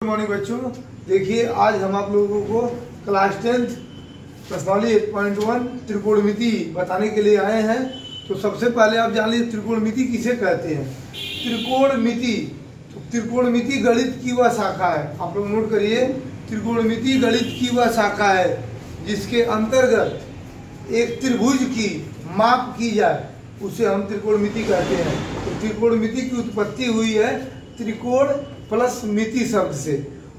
Good morning बच्चों। देखिए आज हम आप लोगों को क्लास 10th प्रश्नावली 8.1 त्रिकोणमिति बताने के लिए आए हैं। तो सबसे पहले आप जान लीजिए त्रिकोणमिति किसे कहते हैं। त्रिकोणमिति तो त्रिकोणमिति गणित की वह शाखा है, आप लोग नोट करिए, त्रिकोणमिति गणित की वह शाखा है जिसके अंतर्गत एक त्रिभुज की माप की जाए उसे हम त्रिकोणमिति कहते हैं। तो त्रिकोणमिति की उत्पत्ति हुई है त्रिकोण प्लस मिति शब्द से।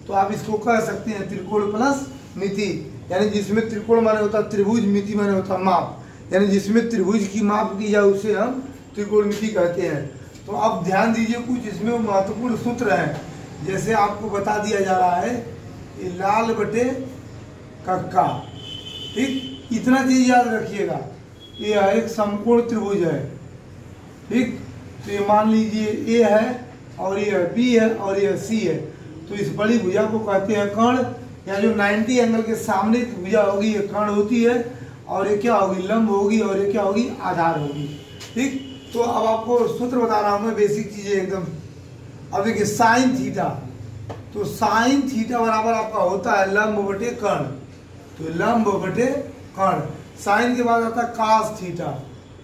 तो आप इसको कह सकते हैं त्रिकोण प्लस मिति, यानी जिसमें त्रिकोण माने होता त्रिभुज, मिति माने होता माप, यानी जिसमें त्रिभुज की माप की जाए उसे हम त्रिकोणमिति कहते हैं। तो अब ध्यान दीजिए, कुछ इसमें महत्वपूर्ण सूत्र हैं। जैसे आपको बता दिया जा रहा है ये लाल बटे कक्का, ठीक, इतना चीज याद रखिएगा। ये एक समकोण त्रिभुज है, ठीक। तो ये मान लीजिए ए है और ये बी है और ये सी है। तो इस बड़ी भुजा को कहते हैं कर्ण, या जो 90 एंगल के सामने की भुजा होगी ये कर्ण होती है, और ये क्या होगी, लंब होगी, और ये क्या होगी, आधार होगी, ठीक। तो अब आपको सूत्र बता रहा हूं मैं, बेसिक चीजें एकदम। अब देखिए साइन थीटा, तो साइन थीटा बराबर आपका होता है लंब बटे कर्ण। तो लंब बटे कर्ण, साइन के बाद आता है कास थीटा,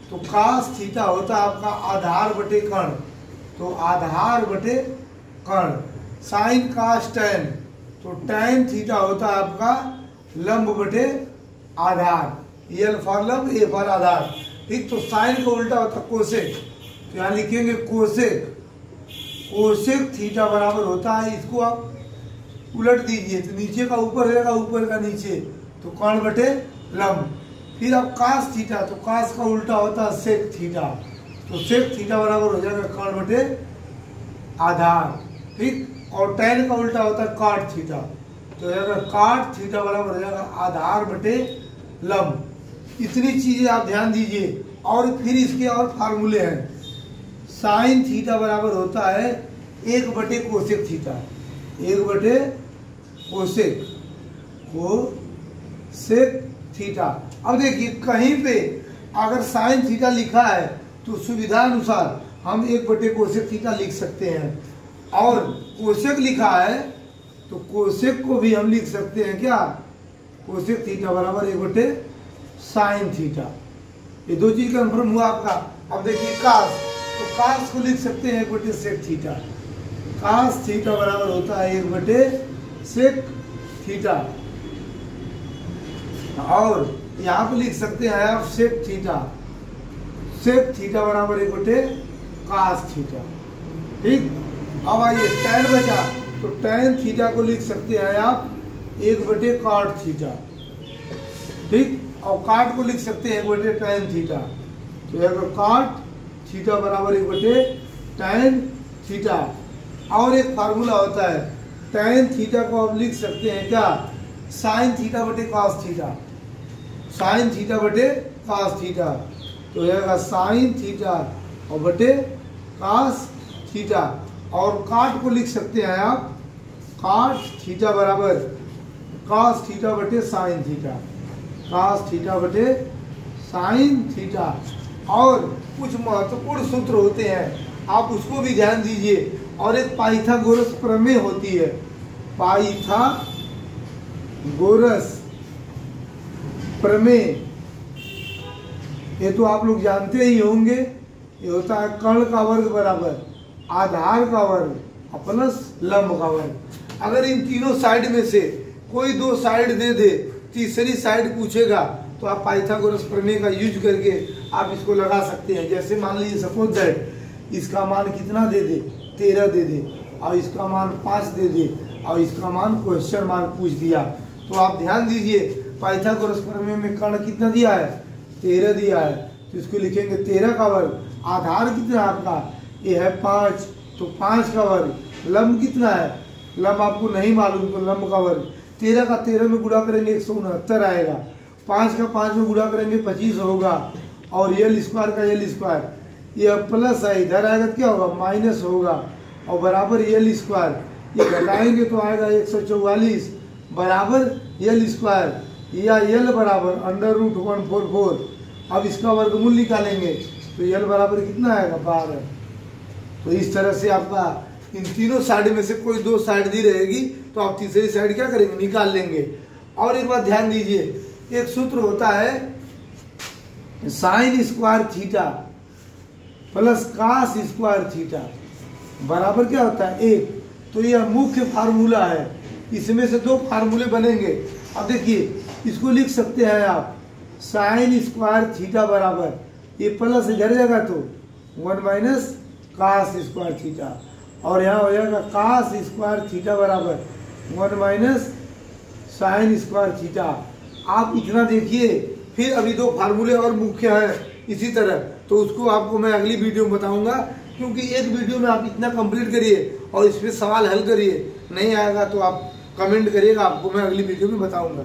तो कास थीटा होता है आपका आधार बटे कर्ण। तो आधार बटे कर्ण, साइन कास टैन, तो टैन थीटा होता है आपका लंब बटे आधार। एल फॉर लंब, ए फॉर आधार, ठीक। तो साइन का उल्टा होता है कोसेक, तो यहाँ लिखेंगे कोसेक। कोसेक थीटा बराबर होता है, इसको आप उलट दीजिए तो नीचे का ऊपर रहेगा, ऊपर का नीचे, तो कर्ण बटे लंब। फिर अब कास थीटा, तो कास का उल्टा होता है सेक थीटा, तो सेक थीटा बराबर हो जाएगा कर्ण बटे आधार, ठीक। और टैन का उल्टा होता है काट थीटा, तो काट थीटा बराबर हो जाएगा आधार बटे लंब। इतनी चीजें आप ध्यान दीजिए। और फिर इसके और फार्मूले हैं। साइन थीटा बराबर होता है 1 बटे कोसेक थीटा, 1 बटे कोसेक थीटा। अब देखिए कहीं पे अगर साइन थीटा लिखा है तो सुविधा अनुसार हम 1 बटे कोसेक थीटा लिख सकते हैं, और कोसेक लिखा है तो कोसेक को भी हम लिख सकते हैं क्या, कोसेक थीटा बराबर 1 बटे साइन थीटा। ये दो चीज कन्फर्म हुआ आपका। अब देखिए कास, तो कास को लिख सकते हैं 1 बटे सेक थीटा, कास थीटा बराबर होता है 1 बटे सेक थीटा। और यहाँ पे लिख सकते हैं आप सेक थीटा, सेक थीटा बराबर 1 बटे कास थीटा, ठीक। अब आइए टैन बचा, तो टैन थीटा को लिख सकते हैं आप 1 बटे काट थीटा, ठीक। और काट को लिख सकते हैं 1 बटे टैन थीटा, तो अगर काट थीटा बराबर 1 बटे टैन थीटा। और एक फार्मूला होता है, टैन थीटा को आप लिख सकते हैं क्या, साइन थीटा बटे कास थीटा, साइन थीटा बटे कास थीटा। तो रहेगा साइन थीटा और बटे कास थीटा। और काट को लिख सकते हैं आप काट थीटा बराबर कास थीटा बटे साइन थीटा, कास थीटा बटे साइन थीटा। और कुछ महत्वपूर्ण सूत्र होते हैं, आप उसको भी ध्यान दीजिए। और एक पाइथागोरस प्रमेय होती है, पाइथागोरस प्रमेय, ये तो आप लोग जानते ही होंगे। ये होता है कर्ण का वर्ग बराबर आधार का वर्ग प्लस लंब का वर्ग। अगर इन तीनों साइड में से कोई 2 साइड दे दे, तीसरी साइड पूछेगा, तो आप पाइथागोरस प्रमेय का यूज करके आप इसको लगा सकते हैं। जैसे मान लीजिए सपोज दैट इसका मान कितना दे दे, 13 दे दे, और इसका मान 5 दे दे, और इसका मान क्वेश्चन मार्क पूछ दिया, तो आप ध्यान दीजिए पाइथागोरस प्रमेय में कर्ण कितना दिया है, 13 दिया है, तो इसको लिखेंगे 13 का वर्ग। आधार कितना आपका, ये है 5, तो 5 का वर्ग। लंब कितना है, लंब आपको नहीं मालूम, तो लंब का वर्ग 13 का 13 में गुणा करेंगे 169 आएगा, 5 का 5 में गुणा करेंगे 25 होगा, और एल स्क्वायर का एल स्क्वायर, ये प्लस है, इधर आएगा तो क्या होगा, माइनस होगा, और बराबर एल स्क्वायर, ये घटाएंगे तो आएगा 144 बराबर एल स्क्वायर, या एल बराबर √144। अब इसका वर्गमूल निकालेंगे तो एल बराबर कितना आएगा, 12। तो इस तरह से आपका इन तीनों साइड में से कोई दो साइड दी रहेगी तो आप तीसरी साइड क्या करेंगे, निकाल लेंगे। और एक बात ध्यान दीजिए, एक सूत्र होता है sine square theta plus cos square theta बराबर क्या होता है 1। तो यह मुख्य फार्मूला है, इसमें से दो फार्मूले बनेंगे। अब देखिए इसको लिख सकते हैं आप साइन स्क्वायर थीटा बराबर, ये प्लस इधर जाएगा तो 1 माइनस कास स्क्वायर थीटा, और यहाँ हो जाएगा कास स्क्वायर थीटा बराबर 1 माइनस साइन स्क्वायर थीटा। आप इतना देखिए, फिर अभी दो फार्मूले और मुख्य हैं इसी तरह, तो उसको आपको मैं अगली वीडियो में बताऊंगा, क्योंकि एक वीडियो में आप इतना कंप्लीट करिए और इसमें सवाल हल करिए, नहीं आएगा तो आप कमेंट करिएगा, आपको मैं अगली वीडियो में बताऊंगा।